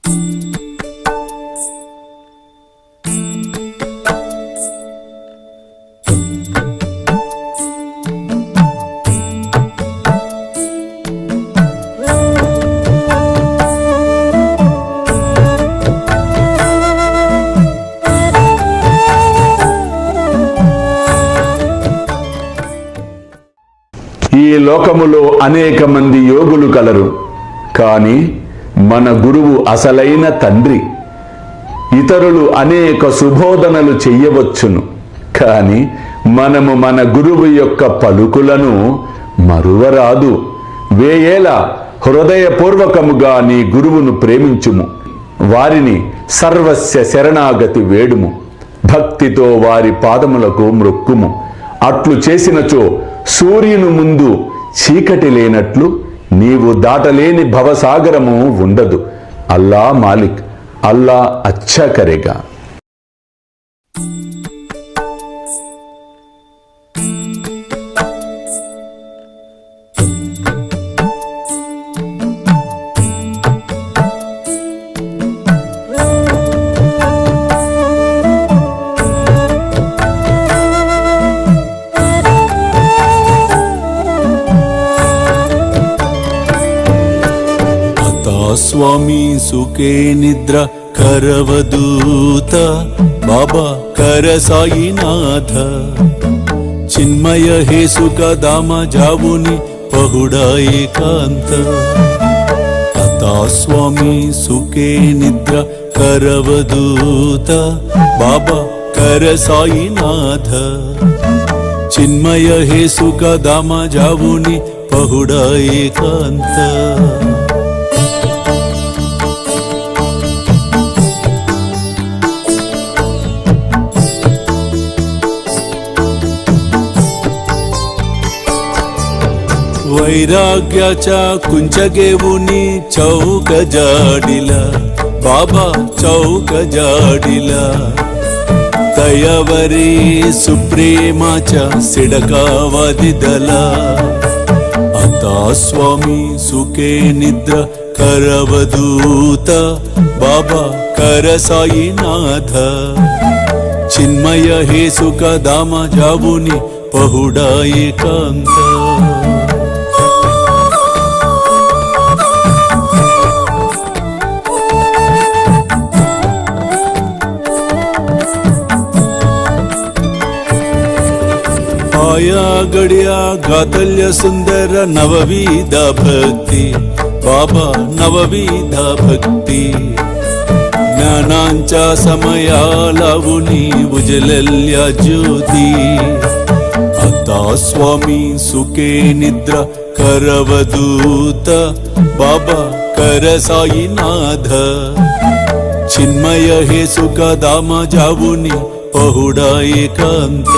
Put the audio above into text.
ఈ లోకములో అనేక మంది యోగులు కలరు, కానీ మన గురువు అసలైన తండ్రి. ఇతరులు అనేక సుబోధనలు చెయ్యవచ్చును, కానీ మనము మన గురువు యొక్క పలుకులను మరువరాదు. వేయేల హృదయపూర్వకముగా నీ గురువును ప్రేమించుము, వారిని సర్వస్య శరణాగతి వేడుము, భక్తితో వారి పాదములకు మ్రొక్కుము. అట్లు చేసినచో సూర్యుని ముందు చీకటి లేనట్లు నీవు దాటలేని భవసాగరము ఉండదు. అల్లా మాలిక్, అల్లా అచ్చా కరేగా. స్వామి సుఖే నిద్ర కరవదూత బాబా కర సాయినాథ చిన్మయ హే సుఖ దామ జావుని పహుడా ఏకాంత అతా స్వామి సుఖే నిద్ర కరవదూత బాబా కర సాయినాథ చిన్మయ హే సుఖ దామ జావుని పహుడా ఏకాంత वैराग्याच्या कुंचगेवुनी चौक जाडिला बाबा चौक जाडिला तयावरी सुप्रेमाच्या सिडकावादिदला आता स्वामी सुखे निद्र करवदूत बाबा कर साईनाथ चिन्मय हे सुख दाम जावुनी पहुडा एकांत आया गड्या गातल्य सुंदर नवविध भक्ती बाबा नवविध भक्ती ज्ञानांच्या समया लावुनी उजलल्या ज्योती आता स्वामी सुखे निद्रा करवदूत बाबा कर साईनाथ चिन्मय हे सुख दाम जावुनी पहुडा एकांत